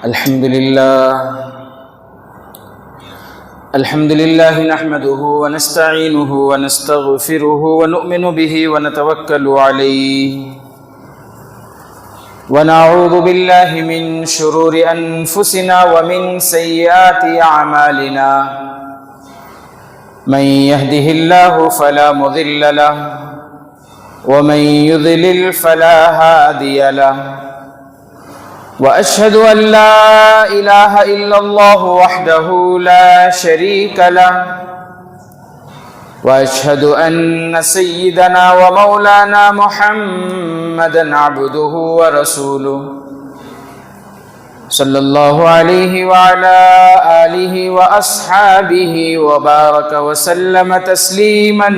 الحمد لله نحمده ونستعينه ونستغفره ونؤمن به ونتوكل عليه ونعوذ بالله من شرور أنفسنا ومن سيئات أعمالنا من يهده الله فلا مضل له ومن يضلل فلا هادي له وأشهد أن لا إله إلا الله وحده لا شريك له وأشهد أن سيدنا ومولانا محمدا عبده ورسوله صلى الله عليه وعلى آله وأصحابه وبارك وسلم تسليما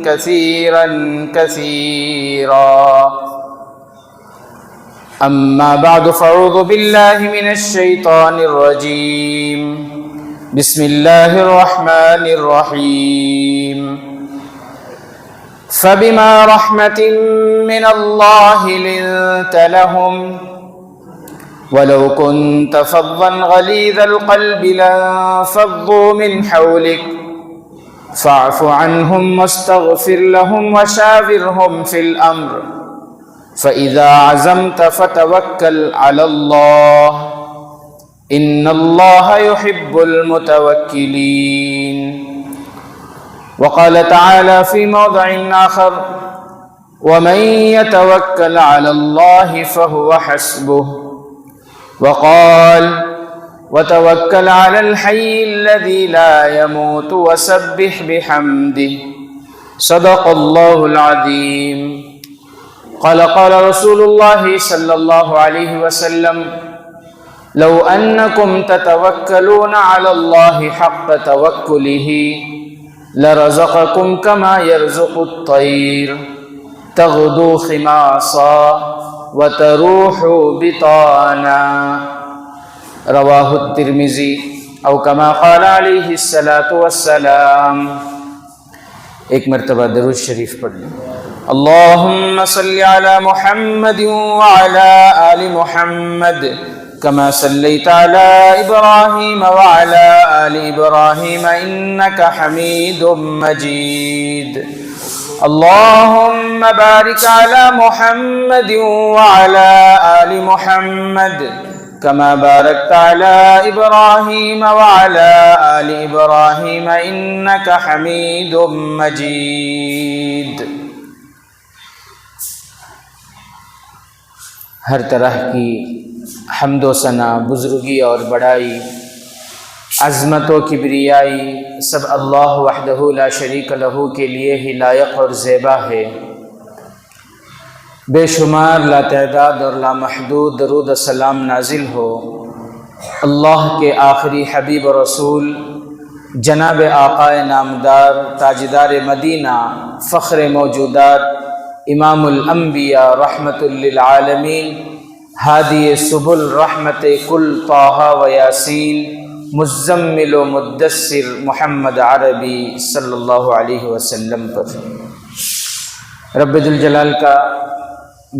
كثيرا كثيرا أما بعد فأعوذ بالله من الشيطان الرجيم بسم الله الرحمن الرحيم فبما رحمة من الله لنت لهم ولو كنت فظا غليظ القلب لانفضوا من حولك فاعف عنهم واستغفر لهم وشاورهم في الأمر فإذا عزمت فتوكل على الله إن الله يحب المتوكلين. وقال تعالى في موضع آخر ومن يتوكل على الله فهو حسبه وقال وتوكل على الحي الذي لا يموت وسبح بحمده صدق الله العظيم. قال رسول الله صلى الله عليه وسلم لو أنكم تتوكلون على الله حق توكله لرزقكم كما يرزق الطير تغدو خماصا وتروح بطانا رواه الترمذي او كما قال عليه الصلاة والسلام. ایک مرتبہ درود شریف پڑھ لیں. اللهم صل على محمد وعلى آل محمد كما صليت على إبراهيم وعلى آل إبراهيم إنك حميد مجيد. اللهم بارك على محمد وعلى آل محمد كما باركت على إبراهيم وعلى آل إبراهيم إنك حميد مجيد. ہر طرح کی حمد و ثنا، بزرگی اور بڑائی، عظمت و کبریائی سب اللہ وحدہ لا شریک لہ کے لیے ہی لائق اور زیبا ہے. بے شمار لا تعداد اور لا محدود درود و سلام نازل ہو اللہ کے آخری حبیب و رسول جناب آقا نامدار تاجدار مدینہ فخر موجودات امام الانبیاء رحمت للعالمین ہادی سبل رحمت کل طٰہ و یاسین مزمل و مدثر محمد عربی صلی اللہ علیہ وسلم پر. رب ذوالجلال کا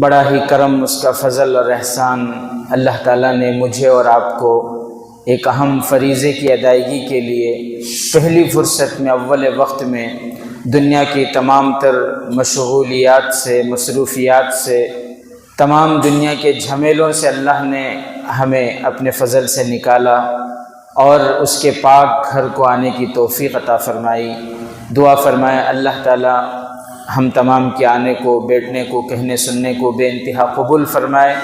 بڑا ہی کرم، اس کا فضل اور احسان، اللہ تعالیٰ نے مجھے اور آپ کو ایک اہم فریضے کی ادائیگی کے لیے پہلی فرصت میں اول وقت میں دنیا کی تمام تر مشغولیات سے، مصروفیات سے، تمام دنیا کے جھمیلوں سے اللہ نے ہمیں اپنے فضل سے نکالا اور اس کے پاک گھر کو آنے کی توفیق عطا فرمائی. دعا فرمائے اللہ تعالیٰ ہم تمام کے آنے کو، بیٹھنے کو، کہنے سننے کو بے انتہا قبول فرمائے.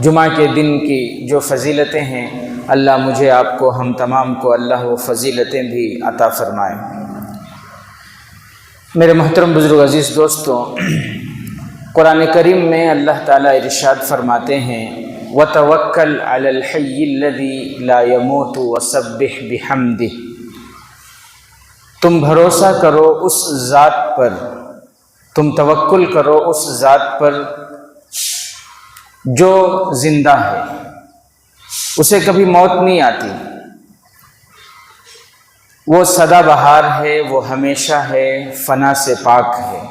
جمعہ کے دن کی جو فضیلتیں ہیں اللہ مجھے، آپ کو، ہم تمام کو اللہ وہ فضیلتیں بھی عطا فرمائے. میرے محترم بزرگ عزیز دوستوں، قرآن کریم میں اللہ تعالیٰ ارشاد فرماتے ہیں وَتَوَكَّلْ عَلَى الْحَيِّ الَّذِي لَا يَمُوتُ وَسَبِّحْ بِحَمْدِهِ. تم بھروسہ کرو اس ذات پر، تم توکل کرو اس ذات پر جو زندہ ہے، اسے کبھی موت نہیں آتی، وہ سدا بہار ہے، وہ ہمیشہ ہے، فنا سے پاک ہے.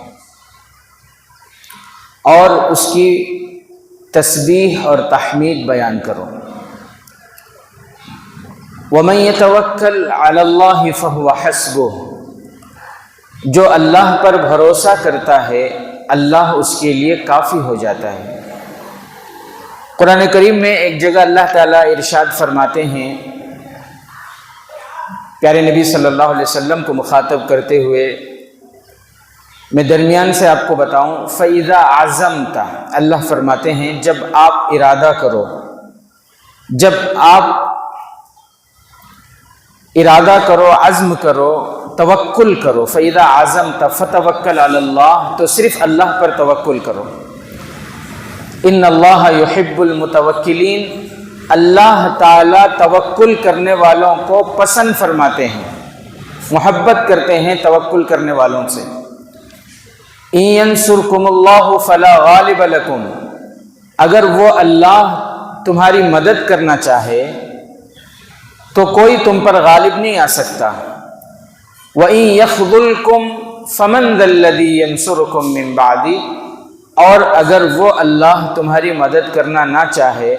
اور اس کی تسبیح اور تحمید بیان کرو. وَمَن يَتَوَكَّلْ عَلَى اللَّهِ فَهُوَ حَسْبُهُ، جو اللہ پر بھروسہ کرتا ہے اللہ اس کے لیے کافی ہو جاتا ہے۔ قرآن کریم میں ایک جگہ اللہ تعالیٰ ارشاد فرماتے ہیں، پیارے نبی صلی اللہ علیہ وسلم کو مخاطب کرتے ہوئے میں درمیان سے آپ کو بتاؤں، فَإِذَا عَزَمْتَ، اللہ فرماتے ہیں جب آپ ارادہ کرو، جب آپ ارادہ کرو، عزم کرو، توکل کرو، فَإِذَا عَزَمْتَ فَتَوَكَّلْ عَلَى اللَّهِ، تو صرف اللہ پر توکل کرو۔ ان اللہ یحب المتوکلین، اللہ تعالیٰ توکل کرنے والوں کو پسند فرماتے ہیں، محبت کرتے ہیں توکل کرنے والوں سے۔ ان ینصرکم اللہ فلا غالب لکم، اگر وہ اللہ تمہاری مدد کرنا چاہے تو کوئی تم پر غالب نہیں آ سکتا۔ وَإِن يَخْذُلْكُمْ فَمَنْ ذَا الَّذِي يَنصُرُكُمْ مِنْ بَعْدِ، اور اگر وہ اللہ تمہاری مدد کرنا نہ چاہے،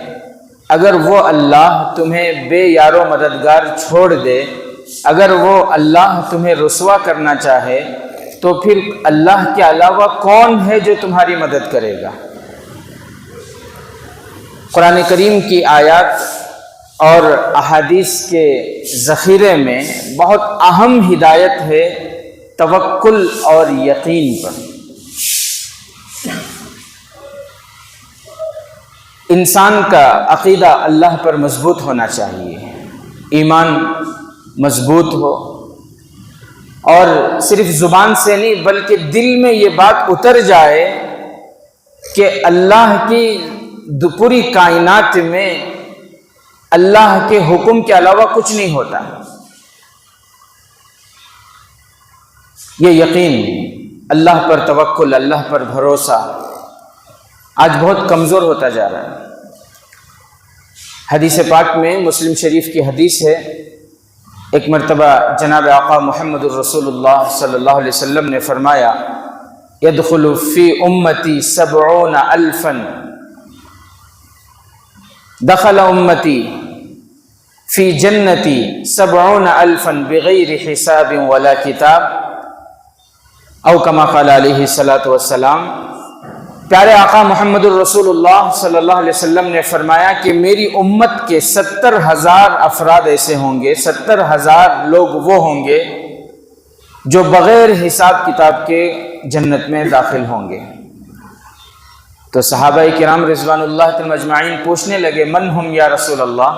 اگر وہ اللہ تمہیں بے یار و مددگار چھوڑ دے، اگر وہ اللہ تمہیں رسوا کرنا چاہے تو پھر اللہ کے علاوہ کون ہے جو تمہاری مدد کرے گا؟ قرآن کریم کی آیات اور احادیث کے ذخیرے میں بہت اہم ہدایت ہے توکل اور یقین پر۔ انسان کا عقیدہ اللہ پر مضبوط ہونا چاہیے، ایمان مضبوط ہو، اور صرف زبان سے نہیں بلکہ دل میں یہ بات اتر جائے کہ اللہ کی پوری کائنات میں اللہ کے حکم کے علاوہ کچھ نہیں ہوتا۔ یہ یقین، اللہ پر توکل، اللہ پر بھروسہ آج بہت کمزور ہوتا جا رہا ہے۔ حدیث پاک میں مسلم شریف کی حدیث ہے، ایک مرتبہ جناب آقا محمد الرسول اللہ صلی اللہ علیہ وسلم نے فرمایا، يدخل فی امتی 70,000، دخل امتی فی جنتی 70,000 بغیر حساب ولا کتاب، او کما قال علیہ الصلاۃ والسلام۔ پیارے آقا محمد الرسول اللہ صلی اللہ علیہ وسلم نے فرمایا کہ میری امت کے 70,000 افراد ایسے ہوں گے، 70,000 لوگ وہ ہوں گے جو بغیر حساب کتاب کے جنت میں داخل ہوں گے۔ تو صحابہ کرام رضوان اللہ تعالی اجمعین پوچھنے لگے، من ہم یا رسول اللہ،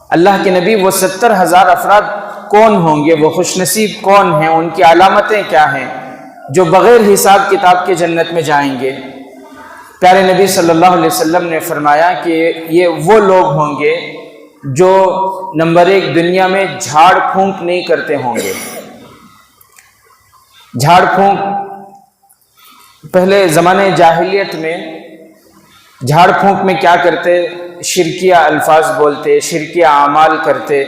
اللہ کے نبی وہ 70,000 افراد کون ہوں گے، وہ خوش نصیب کون ہیں، ان کی علامتیں کیا ہیں جو بغیر حساب کتاب کے جنت میں جائیں گے؟ پیارے نبی صلی اللہ علیہ وسلم نے فرمایا کہ یہ وہ لوگ ہوں گے جو نمبر 1 دنیا میں جھاڑ پھونک نہیں کرتے ہوں گے۔ جھاڑ پھونک، پہلے زمانے جاہلیت میں جھاڑ پھونک میں کیا کرتے؟ شرکیہ الفاظ بولتے، شرکیہ اعمال کرتے۔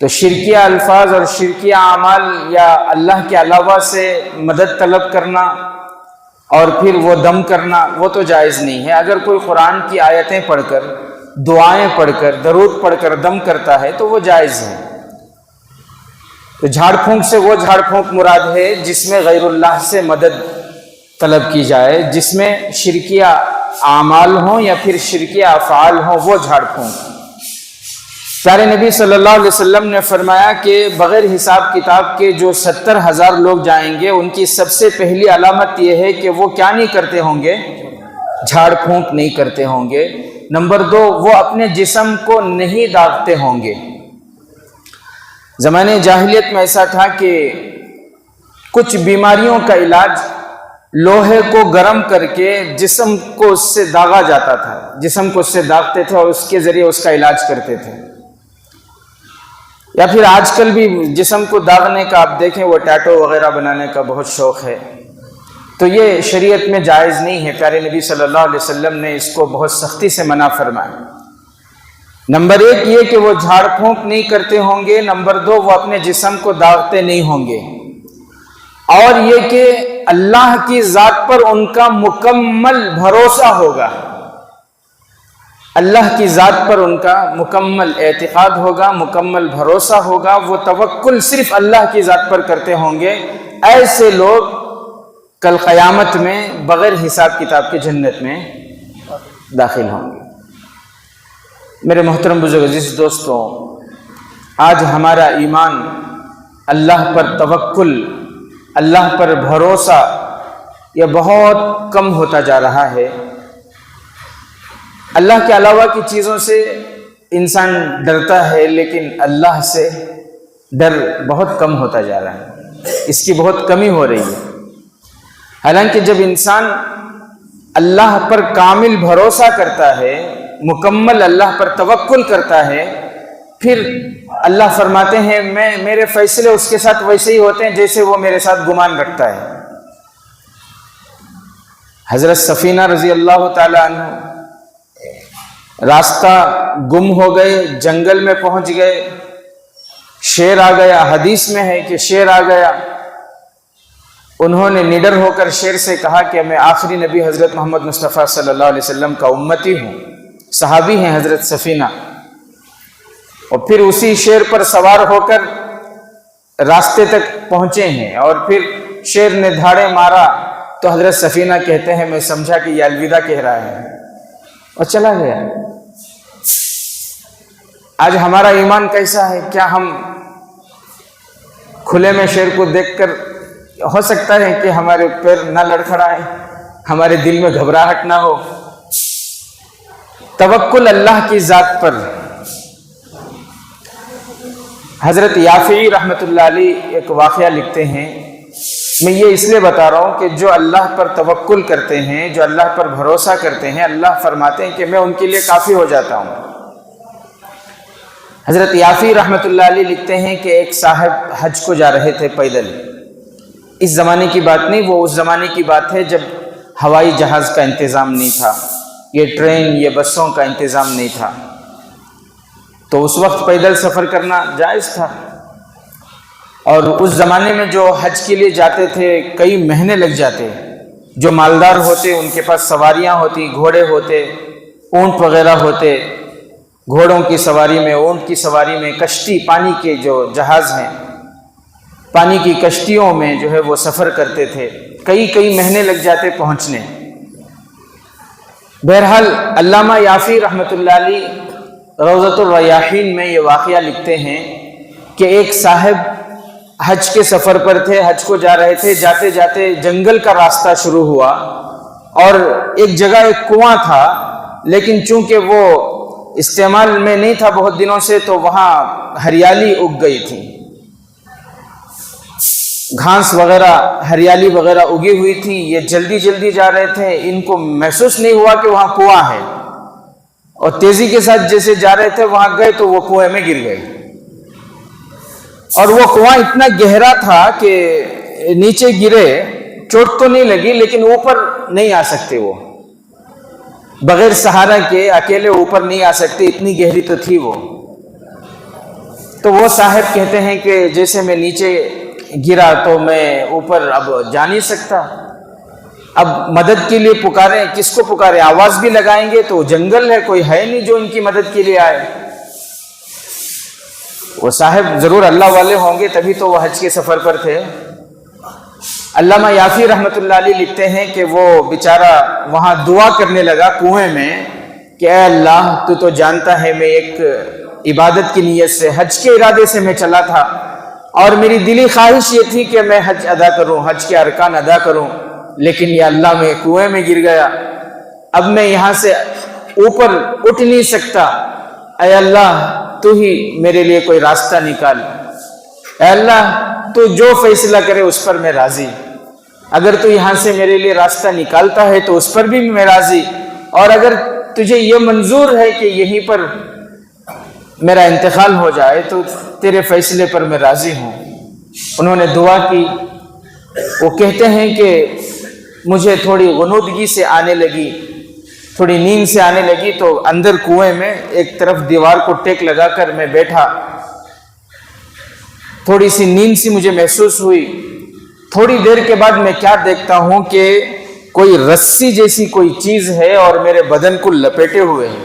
تو شرکیہ الفاظ اور شرکیہ اعمال یا اللہ کے علاوہ سے مدد طلب کرنا اور پھر وہ دم کرنا، وہ تو جائز نہیں ہے۔ اگر کوئی قرآن کی آیتیں پڑھ کر، دعائیں پڑھ کر، درود پڑھ کر دم کرتا ہے تو وہ جائز ہے۔ تو جھاڑ پھونک سے وہ جھاڑ پھونک مراد ہے جس میں غیر اللہ سے مدد طلب کی جائے، جس میں شرکیہ اعمال ہوں یا پھر شرکیہ افعال ہوں، وہ جھاڑ پھونک۔ پیارے نبی صلی اللہ علیہ وسلم نے فرمایا کہ بغیر حساب کتاب کے جو 70,000 لوگ جائیں گے، ان کی سب سے پہلی علامت یہ ہے کہ وہ کیا نہیں کرتے ہوں گے؟ جھاڑ پھونک نہیں کرتے ہوں گے۔ نمبر 2، وہ اپنے جسم کو نہیں داغتے ہوں گے۔ زمانے جاہلیت میں ایسا تھا کہ کچھ بیماریوں کا علاج لوہے کو گرم کر کے جسم کو اس سے داغا جاتا تھا، جسم کو اس سے داغتے تھے اور اس کے ذریعے اس کا علاج کرتے تھے۔ یا پھر آج کل بھی جسم کو داغنے کا آپ دیکھیں، وہ ٹیٹو وغیرہ بنانے کا بہت شوق ہے، تو یہ شریعت میں جائز نہیں ہے۔ پیارے نبی صلی اللہ علیہ وسلم نے اس کو بہت سختی سے منع فرمایا۔ نمبر 1 یہ کہ وہ جھاڑ پھونک نہیں کرتے ہوں گے، نمبر 2 وہ اپنے جسم کو داغتے نہیں ہوں گے، اور یہ کہ اللہ کی ذات پر ان کا مکمل بھروسہ ہوگا۔ اللہ کی ذات پر ان کا مکمل اعتقاد ہوگا، مکمل بھروسہ ہوگا، وہ توکل صرف اللہ کی ذات پر کرتے ہوں گے، ایسے لوگ کل قیامت میں بغیر حساب کتاب کے جنت میں داخل ہوں گے۔ میرے محترم بزرگ عزیز دوستوں، آج ہمارا ایمان اللہ پر توکل، اللہ پر بھروسہ یہ بہت کم ہوتا جا رہا ہے۔ اللہ کے علاوہ کی چیزوں سے انسان ڈرتا ہے، لیکن اللہ سے ڈر بہت کم ہوتا جا رہا ہے، اس کی بہت کمی ہو رہی ہے۔ حالانکہ جب انسان اللہ پر کامل بھروسہ کرتا ہے، مکمل اللہ پر توکل کرتا ہے، پھر اللہ فرماتے ہیں میرے فیصلے اس کے ساتھ ویسے ہی ہوتے ہیں جیسے وہ میرے ساتھ گمان رکھتا ہے۔ حضرت سفینہ رضی اللہ تعالی عنہ راستہ گم ہو گئے، جنگل میں پہنچ گئے، شیر آ گیا، حدیث میں ہے کہ شیر آ گیا۔ انہوں نے نڈر ہو کر شیر سے کہا کہ میں آخری نبی حضرت محمد مصطفیٰ صلی اللہ علیہ وسلم کا امتی ہوں، صحابی ہیں حضرت سفینہ، اور پھر اسی شیر پر سوار ہو کر راستے تک پہنچے ہیں، اور پھر شیر نے دھاڑے مارا تو حضرت سفینہ کہتے ہیں میں سمجھا کہ یہ الوداع کہہ رہا ہے اور چلا گیا۔ آج ہمارا ایمان کیسا ہے؟ کیا ہم کھلے میں شیر کو دیکھ کر ہو سکتا ہے کہ ہمارے پیر نہ لڑکھڑائے، ہمارے دل میں گھبراہٹ نہ ہو؟ توکل اللہ کی ذات پر۔ حضرت یافعی رحمۃ اللہ علیہ ایک واقعہ لکھتے ہیں، میں یہ اس لیے بتا رہا ہوں کہ جو اللہ پر توکل کرتے ہیں، جو اللہ پر بھروسہ کرتے ہیں، اللہ فرماتے ہیں کہ میں ان کے لیے کافی ہو جاتا ہوں۔ حضرت یافعی رحمۃ اللہ علیہ لکھتے ہیں کہ ایک صاحب حج کو جا رہے تھے پیدل۔ اس زمانے کی بات نہیں، وہ اس زمانے کی بات ہے جب ہوائی جہاز کا انتظام نہیں تھا، یہ ٹرین یہ بسوں کا انتظام نہیں تھا، تو اس وقت پیدل سفر کرنا جائز تھا۔ اور اس زمانے میں جو حج کے لیے جاتے تھے کئی مہینے لگ جاتے، جو مالدار ہوتے ان کے پاس سواریاں ہوتی، گھوڑے ہوتے، اونٹ وغیرہ ہوتے، گھوڑوں کی سواری میں، اونٹ کی سواری میں، کشتی، پانی کے جو جہاز ہیں، پانی کی کشتیوں میں جو ہے وہ سفر کرتے تھے، کئی مہینے لگ جاتے پہنچنے۔ بہرحال علامہ یافعی رحمۃ اللہ علیہ روضۃ الریاحین میں یہ واقعہ لکھتے ہیں کہ ایک صاحب حج کے سفر پر تھے، حج کو جا رہے تھے، جاتے جاتے جنگل کا راستہ شروع ہوا اور ایک جگہ ایک کنواں تھا، لیکن چونکہ وہ استعمال میں نہیں تھا بہت دنوں سے، تو وہاں ہریالی اگ گئی تھی، گھاس وغیرہ ہریالی وغیرہ اگی ہوئی تھی۔ یہ جلدی جا رہے تھے، ان کو محسوس نہیں ہوا کہ وہاں کنواں ہے، اور تیزی کے ساتھ جیسے جا رہے تھے وہاں گئے تو وہ کنویں میں گر گئے، اور وہ کنواں اتنا گہرا تھا کہ نیچے گرے، چوٹ تو نہیں لگی لیکن اوپر نہیں آ سکتے، وہ بغیر سہارا کے اکیلے اوپر نہیں آ سکتے، اتنی گہری تو تھی وہ۔ تو وہ صاحب کہتے ہیں کہ جیسے میں نیچے گرا تو میں اوپر اب جا نہیں سکتا، اب مدد کے لیے پکاریں، کس کو پکاریں؟ آواز بھی لگائیں گے تو جنگل ہے، کوئی ہے نہیں جو ان کی مدد کے لیے آئے۔ وہ صاحب ضرور اللہ والے ہوں گے، تبھی تو وہ حج کے سفر پر تھے۔ علامہ یافعی رحمۃ اللہ علیہ لکھتے ہیں کہ وہ بیچارہ وہاں دعا کرنے لگا کنویں میں کہ اے اللہ تو جانتا ہے میں ایک عبادت کی نیت سے، حج کے ارادے سے میں چلا تھا، اور میری دلی خواہش یہ تھی کہ میں حج ادا کروں، حج کے ارکان ادا کروں، لیکن یا اللہ میں کنویں میں گر گیا، اب میں یہاں سے اوپر اٹھ نہیں سکتا، اے اللہ تو ہی میرے لیے کوئی راستہ نکال، اے اللہ تو جو فیصلہ کرے اس پر میں راضی، اگر تو یہاں سے میرے لیے راستہ نکالتا ہے تو اس پر بھی میں راضی، اور اگر تجھے یہ منظور ہے کہ یہیں پر میرا انتقال ہو جائے تو تیرے فیصلے پر میں راضی ہوں۔ انہوں نے دعا کی۔ وہ کہتے ہیں کہ مجھے تھوڑی غنودگی سے آنے لگی، تھوڑی نیند سے آنے لگی، تو اندر کنویں میں ایک طرف دیوار کو ٹیک لگا کر میں بیٹھا، تھوڑی سی نیند سی مجھے محسوس ہوئی۔ تھوڑی دیر کے بعد میں کیا دیکھتا ہوں کہ کوئی رسی جیسی کوئی چیز ہے اور میرے بدن کو لپیٹے ہوئے ہے،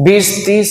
20-30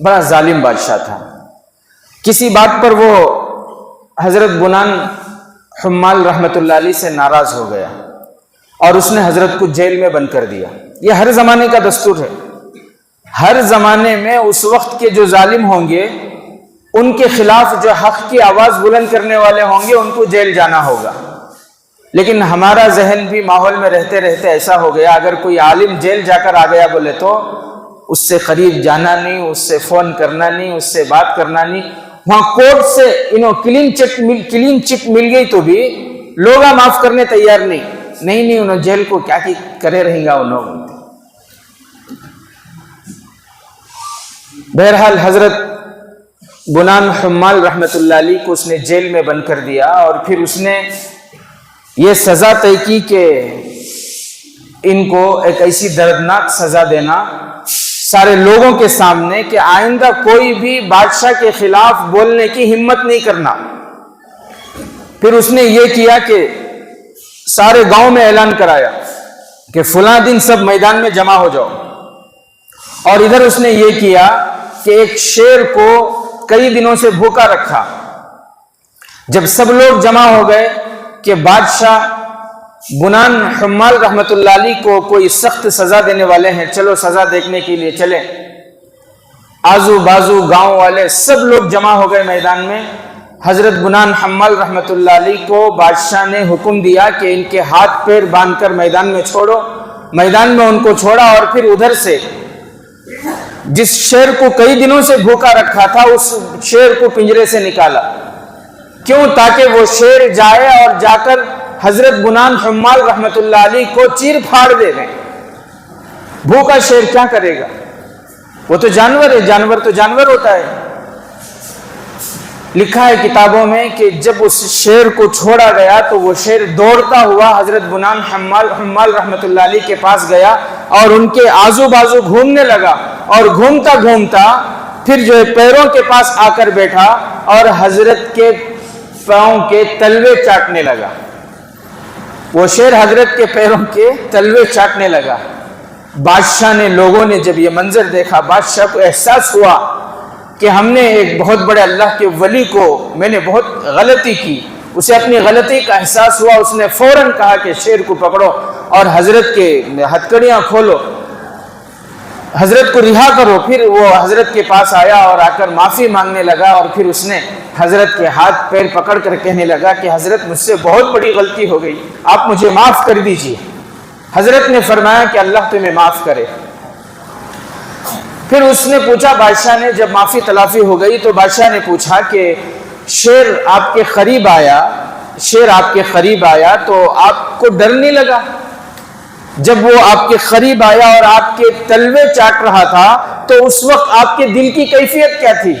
بڑا ظالم بادشاہ تھا. کسی بات پر وہ حضرت بنان حمال رحمۃ اللہ علیہ سے ناراض ہو گیا اور اس نے حضرت کو جیل میں بند کر دیا. یہ ہر زمانے کا دستور ہے. ہر زمانے میں اس وقت کے جو ظالم ہوں گے ان کے خلاف جو حق کی آواز بلند کرنے والے ہوں گے ان کو جیل جانا ہوگا. لیکن ہمارا ذہن بھی ماحول میں رہتے رہتے ایسا ہو گیا، اگر کوئی عالم جیل جا کر آ گیا بولے تو اس سے قریب جانا نہیں، اس سے فون کرنا نہیں، اس سے بات کرنا نہیں. وہاں کورٹ سے کلین چٹ مل گئی تو بھی لوگ معاف کرنے تیار نہیں انہوں جیل کو کیا کرے رہیں گا انہوں. بہرحال حضرت بنان حمال رحمۃ اللہ علیہ کو اس نے جیل میں بند کر دیا اور پھر اس نے یہ سزا طے کی کہ ان کو ایک ایسی دردناک سزا دینا سارے لوگوں کے سامنے کہ آئندہ کوئی بھی بادشاہ کے خلاف بولنے کی ہمت نہیں کرنا. پھر اس نے یہ کیا کہ سارے گاؤں میں اعلان کرایا کہ فلاں دن سب میدان میں جمع ہو جاؤ. اور ادھر اس نے یہ کیا کہ ایک شیر کو کئی دنوں سے بھوکا رکھا. جب سب لوگ جمع ہو گئے کہ بادشاہ بنان حمال رحمۃ اللہ علیہ کو کوئی سخت سزا دینے والے ہیں، چلو سزا دیکھنے کے لیے چلیں. آزو بازو گاؤں والے سب لوگ جمع ہو گئے میدان میں. حضرت بنان حمال رحمۃ اللہ علیہ کو بادشاہ نے حکم دیا کہ ان کے ہاتھ پیر باندھ کر میدان میں چھوڑو. میدان میں ان کو چھوڑا اور پھر ادھر سے جس شیر کو کئی دنوں سے بھوکا رکھا تھا اس شیر کو پنجرے سے نکالا. کیوں؟ تاکہ وہ شیر جائے اور جا کر حضرت بنان حمال رحمۃ اللہ علیہ کو چیر پھاڑ دے گئے. بھوکا شیر کیا کرے گا؟ وہ تو جانور ہے، جانور تو جانور ہوتا ہے. لکھا ہے کتابوں میں کہ جب اس شیر کو چھوڑا گیا تو وہ شیر دوڑتا ہوا حضرت بنان حمال رحمۃ اللہ علیہ کے پاس گیا اور ان کے آزو بازو گھومنے لگا اور گھومتا گھومتا پھر جو ہے پیروں کے پاس آ کر بیٹھا اور حضرت کے پاؤں کے تلوے چاٹنے لگا. وہ شیر حضرت کے پیروں کے تلوے چاٹنے لگا. بادشاہ نے، لوگوں نے جب یہ منظر دیکھا، بادشاہ کو احساس ہوا کہ ہم نے ایک بہت بڑے اللہ کے ولی کو میں نے بہت غلطی کی. اسے اپنی غلطی کا احساس ہوا. اس نے فوراً کہا کہ شیر کو پکڑو اور حضرت کے ہتھکڑیاں کھولو، حضرت کو رہا کرو. پھر وہ حضرت کے پاس آیا اور آ کر معافی مانگنے لگا اور پھر اس نے حضرت کے ہاتھ پیر پکڑ کر کہنے لگا کہ حضرت مجھ سے بہت بڑی غلطی ہو گئی، آپ مجھے معاف کر دیجیے. حضرت نے فرمایا کہ اللہ تمہیں معاف کرے. پھر اس نے پوچھا، بادشاہ نے جب معافی تلافی ہو گئی تو بادشاہ نے پوچھا کہ شیر آپ کے قریب آیا تو آپ کو ڈر نہیں لگا؟ جب وہ آپ کے قریب آیا اور آپ کے تلوے چاٹ رہا تھا تو اس وقت آپ کے دل کی کیفیت کیا تھی؟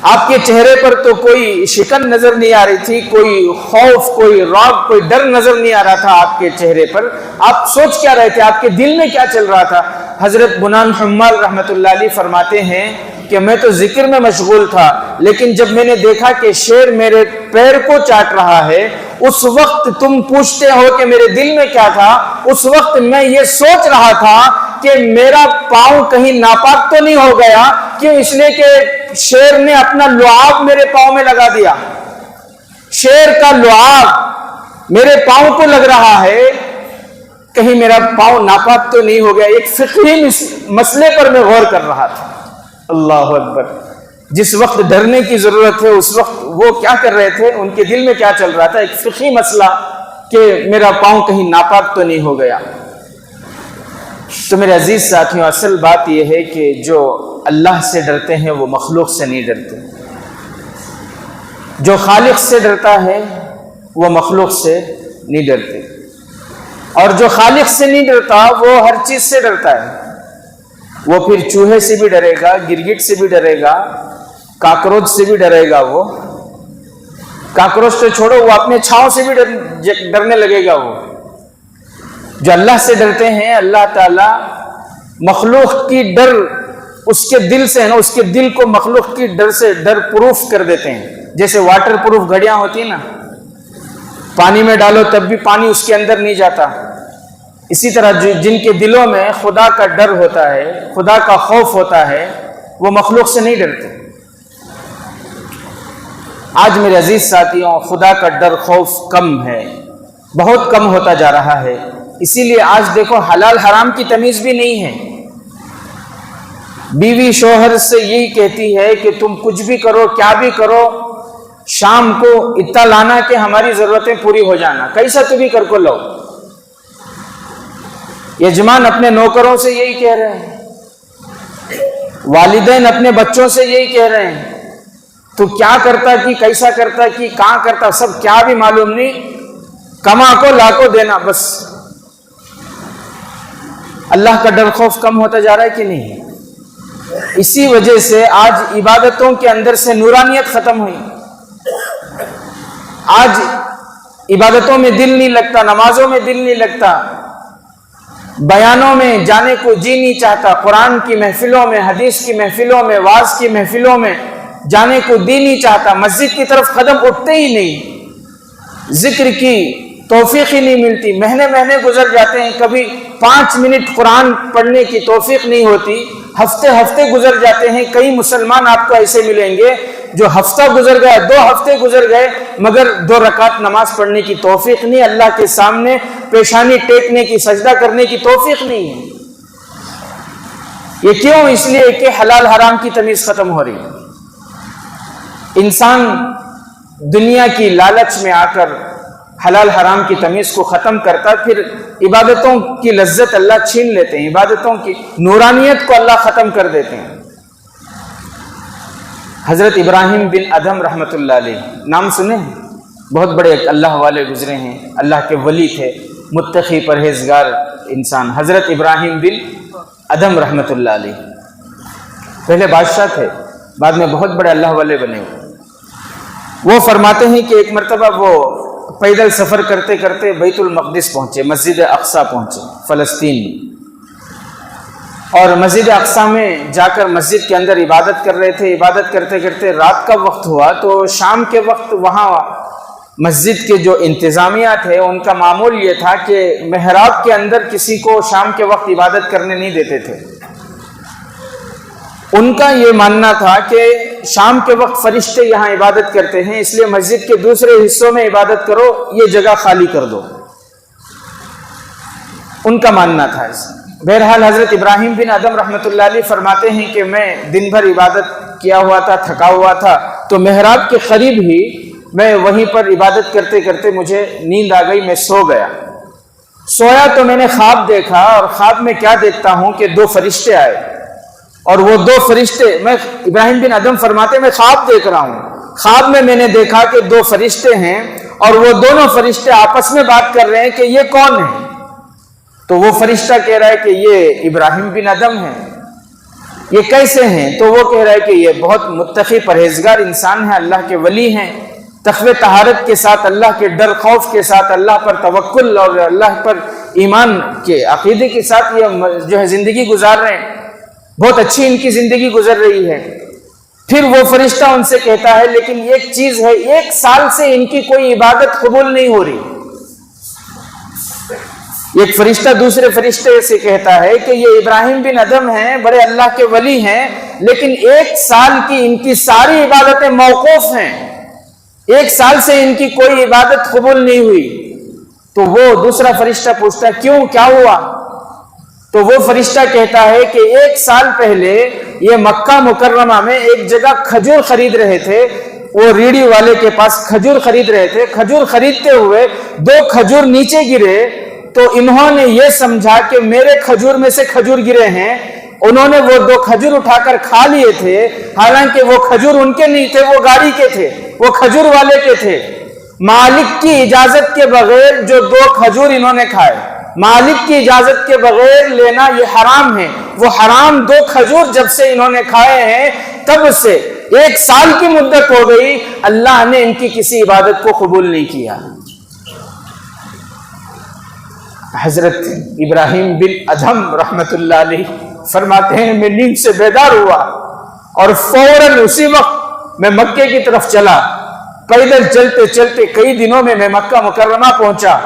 آپ کے چہرے پر تو کوئی شکن نظر نہیں آ رہی تھی، کوئی خوف، کوئی رعب، کوئی ڈر نظر نہیں آ رہا تھا آپ کے چہرے پر. آپ سوچ کیا رہے تھے؟ آپ کے دل میں کیا چل رہا تھا؟ حضرت بنان حمال رحمۃ اللہ علیہ فرماتے ہیں کہ میں تو ذکر میں مشغول تھا، لیکن جب میں نے دیکھا کہ شیر میرے پیر کو چاٹ رہا ہے، اس وقت تم پوچھتے ہو کہ میرے دل میں کیا تھا، اس وقت میں یہ سوچ رہا تھا کہ میرا پاؤں کہیں ناپاک تو نہیں ہو گیا. کیوں؟ اس لیے کہ شیر نے اپنا لعاب میرے پاؤں میں لگا دیا. شیر کا لعاب میرے پاؤں کو لگ رہا ہے، کہیں میرا پاؤں ناپاک تو نہیں ہو گیا. ایک فقہی مسئلے پر میں غور کر رہا تھا. اللہ اکبر. جس وقت ڈرنے کی ضرورت ہے اس وقت وہ کیا کر رہے تھے، ان کے دل میں کیا چل رہا تھا؟ ایک فقہی مسئلہ کہ میرا پاؤں کہیں ناپاک تو نہیں ہو گیا. تو میرے عزیز ساتھیوں، اصل بات یہ ہے کہ جو اللہ سے ڈرتے ہیں وہ مخلوق سے نہیں ڈرتے. جو خالق سے ڈرتا ہے وہ مخلوق سے نہیں ڈرتے، اور جو خالق سے نہیں ڈرتا وہ ہر چیز سے ڈرتا ہے. وہ پھر چوہے سے بھی ڈرے گا، گرگٹ سے بھی ڈرے گا، کاکروچ سے بھی ڈرے گا. وہ کاکروچ تو چھوڑو، وہ اپنے چھاؤں سے بھی ڈرنے لگے گا. وہ جو اللہ سے ڈرتے ہیں، اللہ تعالی مخلوق کی ڈر اس کے دل سے ہے نا، اس کے دل کو مخلوق کی ڈر سے ڈر پروف کر دیتے ہیں. جیسے واٹر پروف گھڑیاں ہوتی ہیں نا، پانی میں ڈالو تب بھی پانی اس کے اندر نہیں جاتا. اسی طرح جن کے دلوں میں خدا کا ڈر ہوتا ہے، خدا کا خوف ہوتا ہے، وہ مخلوق سے نہیں ڈرتے۔ آج میرے عزیز ساتھیوں، خدا کا ڈر خوف کم ہے، بہت کم ہوتا جا رہا ہے۔ اسی لیے آج دیکھو حلال حرام کی تمیز بھی نہیں ہے۔ بیوی شوہر سے یہی کہتی ہے کہ تم کچھ بھی کرو، کیا بھی کرو، شام کو اتنا لانا کہ ہماری ضرورتیں پوری ہو جانا، کیسا تو بھی کر کو لو۔ یجمان اپنے نوکروں سے یہی کہہ رہے ہیں، والدین اپنے بچوں سے یہی کہہ رہے ہیں، تو کیا کرتا کہ کیسا کرتا کہ کہاں کرتا، سب کیا بھی معلوم نہیں، کما کو لا کو دینا بس۔ اللہ کا ڈر خوف کم ہوتا جا رہا ہے کہ نہیں؟ اسی وجہ سے آج عبادتوں کے اندر سے نورانیت ختم ہوئی۔ آج عبادتوں میں دل نہیں لگتا، نمازوں میں دل نہیں لگتا، بیانوں میں جانے کو جی نہیں چاہتا، قرآن کی محفلوں میں، حدیث کی محفلوں میں، وعظ کی محفلوں میں جانے کو دی نہیں چاہتا، مسجد کی طرف قدم اٹھتے ہی نہیں، ذکر کی توفیق ہی نہیں ملتی، مہینے مہینے گزر جاتے ہیں، کبھی 5 منٹ قرآن پڑھنے کی توفیق نہیں ہوتی، ہفتے ہفتے گزر جاتے ہیں۔ کئی مسلمان آپ کو ایسے ملیں گے جو ہفتہ گزر گیا، 2 ہفتے گزر گئے، مگر 2 رکعت نماز پڑھنے کی توفیق نہیں، اللہ کے سامنے پیشانی ٹیکنے کی، سجدہ کرنے کی توفیق نہیں ہے۔ یہ کیوں؟ اس لیے کہ حلال حرام کی تمیز ختم ہو رہی ہے۔ انسان دنیا کی لالچ میں آ کر حلال حرام کی تمیز کو ختم کرتا، پھر عبادتوں کی لذت اللہ چھین لیتے ہیں، عبادتوں کی نورانیت کو اللہ ختم کر دیتے ہیں۔ حضرت ابراہیم بن ادھم رحمۃ اللہ علیہ، نام سنے ہیں؟ بہت بڑے اللہ والے گزرے ہیں، اللہ کے ولی تھے، متقی پرہیزگار انسان، حضرت ابراہیم بن ادھم رحمۃ اللہ علیہ۔ پہلے بادشاہ تھے، بعد میں بہت بڑے اللہ والے بنے ہوئے۔ وہ فرماتے ہیں کہ ایک مرتبہ وہ پیدل سفر کرتے کرتے بیت المقدس پہنچے، مسجد اقصی پہنچے فلسطین میں، اور مسجد اقصی میں جا کر مسجد کے اندر عبادت کر رہے تھے۔ عبادت کرتے کرتے رات کا وقت ہوا، تو شام کے وقت وہاں مسجد کے جو انتظامیہ تھے ان کا معمول یہ تھا کہ محراب کے اندر کسی کو شام کے وقت عبادت کرنے نہیں دیتے تھے۔ ان کا یہ ماننا تھا کہ شام کے وقت فرشتے یہاں عبادت کرتے ہیں، اس لیے مسجد کے دوسرے حصوں میں عبادت کرو، یہ جگہ خالی کر دو، ان کا ماننا تھا اس۔ بہرحال حضرت ابراہیم بن ادھم رحمۃ اللہ علیہ فرماتے ہیں کہ میں دن بھر عبادت کیا ہوا تھا، تھکا ہوا تھا، تو محراب کے قریب ہی میں وہیں پر عبادت کرتے کرتے مجھے نیند آ گئی، میں سو گیا۔ سویا تو میں نے خواب دیکھا، اور خواب میں کیا دیکھتا ہوں کہ 2 فرشتے آئے، اور وہ 2 فرشتے، میں ابراہیم بن ادھم فرماتے میں خواب دیکھ رہا ہوں، خواب میں نے دیکھا کہ 2 فرشتے ہیں، اور وہ دونوں فرشتے آپس میں بات کر رہے ہیں کہ یہ کون ہے؟ تو وہ فرشتہ کہہ رہا ہے کہ یہ ابراہیم بن ادھم ہے۔ یہ کیسے ہیں؟ تو وہ کہہ رہا ہے کہ یہ بہت متقی پرہیزگار انسان ہے، اللہ کے ولی ہیں، تقوی طہارت کے ساتھ، اللہ کے ڈر خوف کے ساتھ، اللہ پر توکل اور اللہ پر ایمان کے عقیدے کے ساتھ یہ جو ہے زندگی گزار رہے ہیں، بہت اچھی ان کی زندگی گزر رہی ہے۔ پھر وہ فرشتہ ان سے کہتا ہے لیکن ایک چیز ہے، 1 سال سے ان کی کوئی عبادت قبول نہیں ہو رہی۔ ایک فرشتہ دوسرے فرشتے سے کہتا ہے کہ یہ ابراہیم بن ادھم ہیں، بڑے اللہ کے ولی ہیں، لیکن 1 سال کی ان کی ساری عبادتیں موقوف ہیں، 1 سال سے ان کی کوئی عبادت قبول نہیں ہوئی۔ تو وہ دوسرا فرشتہ پوچھتا ہے کیوں، کیا ہوا؟ تو وہ فرشتہ کہتا ہے کہ 1 سال پہلے یہ مکہ مکرمہ میں ایک جگہ کھجور خرید رہے تھے، وہ ریڑھی والے کے پاس کھجور خرید رہے تھے، کھجور خریدتے ہوئے 2 کھجور نیچے گرے، تو انہوں نے یہ سمجھا کہ میرے کھجور میں سے کھجور گرے ہیں، انہوں نے وہ 2 کھجور اٹھا کر کھا لیے تھے، حالانکہ وہ کھجور ان کے نہیں تھے، وہ گاڑی کے تھے، وہ کھجور والے کے تھے۔ مالک کی اجازت کے بغیر جو 2 کھجور انہوں نے کھائے، مالک کی اجازت کے بغیر لینا یہ حرام ہے، وہ حرام 2 کھجور جب سے انہوں نے کھائے ہیں تب سے 1 سال کی مدت ہو گئی، اللہ نے ان کی کسی عبادت کو قبول نہیں کیا۔ حضرت ابراہیم بن ادھم رحمت اللہ علیہ فرماتے ہیں میں نیند سے بیدار ہوا اور فوراً اسی وقت میں مکے کی طرف چلا، پیدل چلتے چلتے کئی دنوں میں میں مکہ مکرمہ پہنچا،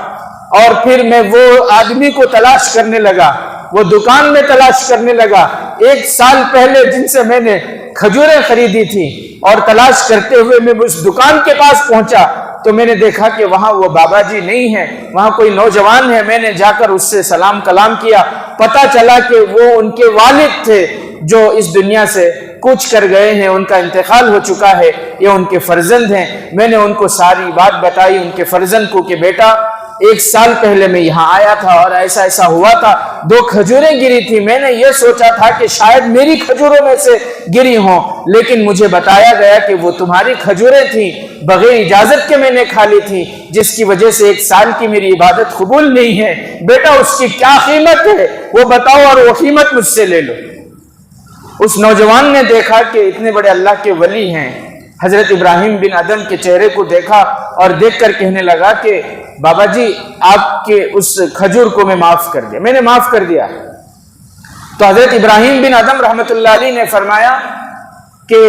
اور پھر میں وہ آدمی کو تلاش کرنے لگا، وہ دکان میں تلاش کرنے لگا 1 سال پہلے جن سے میں نے کھجوریں خریدی تھی، اور تلاش کرتے ہوئے میں اس دکان کے پاس پہنچا تو میں نے دیکھا کہ وہاں وہ بابا جی نہیں ہے، وہاں کوئی نوجوان ہے۔ میں نے جا کر اس سے سلام کلام کیا، پتہ چلا کہ وہ ان کے والد تھے جو اس دنیا سے کوچ کر گئے ہیں، ان کا انتقال ہو چکا ہے، یہ ان کے فرزند ہیں۔ میں نے ان کو ساری بات بتائی ان کے فرزند کو کہ بیٹا 1 سال پہلے میں یہاں آیا تھا اور ایسا ایسا ہوا تھا، 2 کھجوریں گری تھی، میں نے یہ سوچا تھا کہ شاید میری کھجوروں میں سے گری ہوں، لیکن مجھے بتایا گیا کہ وہ تمہاری کھجوریں تھیں، بغیر اجازت کے میں نے کھا لی تھی، جس کی وجہ سے 1 سال کی میری عبادت قبول نہیں ہے۔ بیٹا اس کی کیا قیمت ہے وہ بتاؤ اور وہ قیمت مجھ سے لے لو۔ اس نوجوان نے دیکھا کہ اتنے بڑے اللہ کے ولی ہیں، حضرت ابراہیم بن ادم کے چہرے کو دیکھا اور دیکھ کر کہنے لگا کہ بابا جی آپ کے اس کھجور کو میں معاف کر دیا، میں نے معاف کر دیا۔ تو حضرت ابراہیم بن ادم رحمت اللہ علیہ نے فرمایا کہ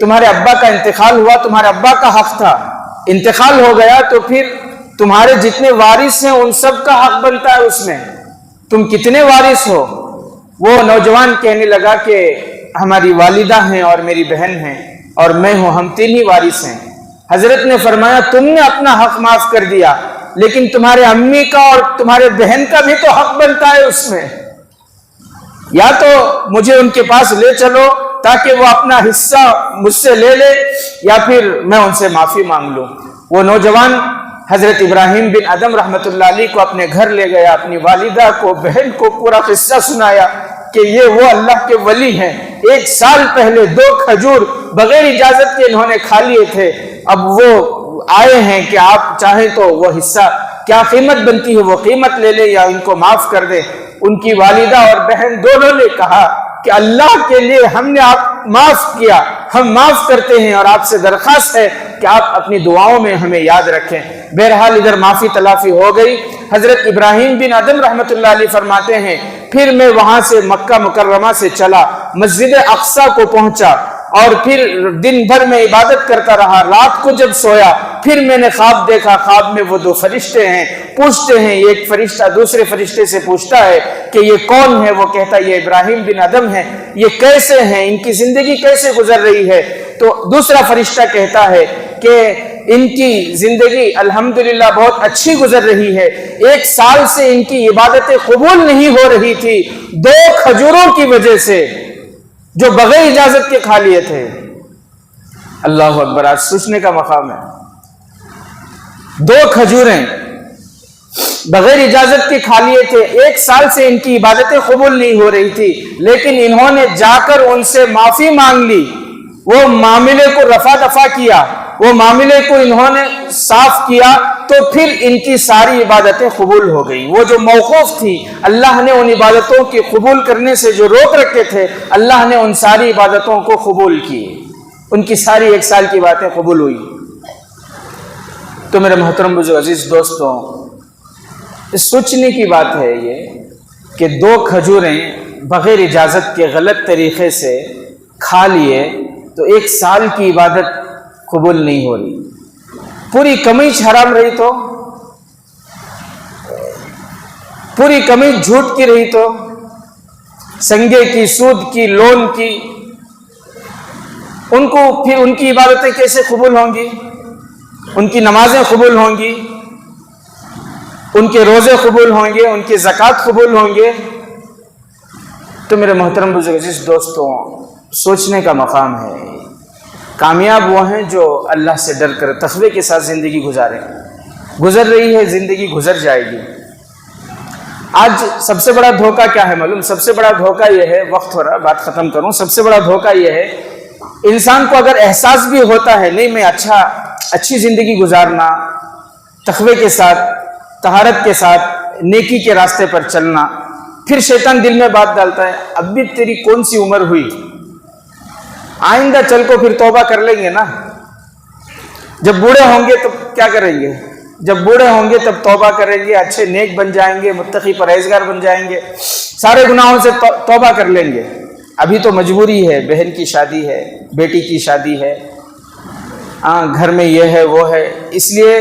تمہارے ابا کا انتقال ہوا، تمہارے ابا کا حق تھا، انتقال ہو گیا تو پھر تمہارے جتنے وارث ہیں ان سب کا حق بنتا ہے اس میں، تم کتنے وارث ہو؟ وہ نوجوان کہنے لگا کہ ہماری والدہ ہیں اور میری بہن ہیں اور میں ہوں، ہم 3 ہی وارث ہیں۔ حضرت نے فرمایا تم نے اپنا حق معاف کر دیا، لیکن تمہارے امی کا اور تمہارے بہن کا بھی تو حق بنتا ہے اس میں، یا تو مجھے ان کے پاس لے چلو تاکہ وہ اپنا حصہ مجھ سے لے لے، یا پھر میں ان سے معافی مانگ لوں۔ وہ نوجوان حضرت ابراہیم بن ادم رحمت اللہ علیہ کو اپنے گھر لے گیا، اپنی والدہ کو بہن کو پورا قصہ سنایا کہ یہ وہ اللہ کے ولی ہیں، 1 سال پہلے 2 کھجور بغیر اجازت کے انہوں نے کھا لیے تھے، اب وہ آئے ہیں کہ آپ چاہیں تو وہ حصہ کیا قیمت بنتی ہے وہ قیمت لے لے یا ان کو معاف کر دیں۔ ان کی والدہ اور بہن دونوں نے کہا کہ اللہ کے لیے ہم نے آپ معاف کیا، ہم معاف کرتے ہیں اور آپ سے درخواست ہے کہ آپ اپنی دعاؤں میں ہمیں یاد رکھیں۔ بہرحال ادھر معافی تلافی ہو گئی۔ حضرت ابراہیم بن ادم رحمت اللہ علیہ فرماتے ہیں پھر میں وہاں سے مکہ مکرمہ سے چلا، مسجد اقصی کو پہنچا اور پھر دن بھر میں عبادت کرتا رہا۔ رات کو جب سویا پھر میں نے خواب دیکھا، خواب میں وہ 2 فرشتے ہیں، پوچھتے ہیں، ایک فرشتہ دوسرے فرشتے سے پوچھتا ہے کہ یہ کون ہے؟ وہ کہتا ہے یہ ابراہیم بن ادم ہے، یہ کیسے ہیں، ان کی زندگی کیسے گزر رہی ہے؟ تو دوسرا فرشتہ کہتا ہے کہ ان کی زندگی الحمدللہ بہت اچھی گزر رہی ہے، 1 سال سے ان کی عبادتیں قبول نہیں ہو رہی تھی 2 کھجوروں کی وجہ سے جو بغیر اجازت کے کھا لیے تھے۔ اللہ اکبر، آج سوچنے کا مقام ہے۔ 2 کھجوریں بغیر اجازت کے کھا لیے تھے، 1 سال سے ان کی عبادتیں قبول نہیں ہو رہی تھی، لیکن انہوں نے جا کر ان سے معافی مانگ لی، وہ معاملے کو رفع دفع کیا، وہ معاملے کو انہوں نے صاف کیا، تو پھر ان کی ساری عبادتیں قبول ہو گئی۔ وہ جو موقوف تھی اللہ نے ان عبادتوں کی قبول کرنے سے جو روک رکھے تھے، اللہ نے ان ساری عبادتوں کو قبول کی، ان کی ساری 1 سال کی باتیں قبول ہوئی۔ تو میرے محترم بزرگ عزیز دوستوں، سوچنے کی بات ہے یہ کہ 2 کھجوریں بغیر اجازت کے غلط طریقے سے کھا لیے تو 1 سال کی عبادت قبول نہیں ہو رہی، پوری کمیج حرام رہی تو، پوری کمیج جھوٹ کی رہی تو، سنگے کی، سود کی، لون کی، ان کو پھر ان کی عبادتیں کیسے قبول ہوں گی؟ ان کی نمازیں قبول ہوں گی، ان کے روزے قبول ہوں گے، ان کی زکوٰۃ قبول ہوں گے؟ تو میرے محترم بزرگ عزیز دوستوں، سوچنے کا مقام ہے۔ کامیاب وہ ہیں جو اللہ سے ڈر کر تقوی کے ساتھ زندگی گزاریں۔ گزر رہی ہے زندگی، گزر جائے گی۔ آج سب سے بڑا دھوکہ کیا ہے معلوم؟ سب سے بڑا دھوکہ یہ ہے، وقت ہو رہا بات ختم کروں، سب سے بڑا دھوکہ یہ ہے، انسان کو اگر احساس بھی ہوتا ہے نہیں میں اچھی زندگی گزارنا، تقوی کے ساتھ، طہارت کے ساتھ، نیکی کے راستے پر چلنا، پھر شیطان دل میں بات ڈالتا ہے اب بھی تیری کون سی عمر ہوئی، آئندہ چل کو پھر توبہ کر لیں گے نا، جب بوڑھے ہوں گے تو کیا کریں گے، جب بوڑھے ہوں گے تب توبہ کریں گے، اچھے نیک بن جائیں گے، متقی پرہیزگار بن جائیں گے، سارے گناہوں سے توبہ کر لیں گے، ابھی تو مجبوری ہے، بہن کی شادی ہے، بیٹی کی شادی ہے، گھر میں یہ ہے وہ ہے، اس لیے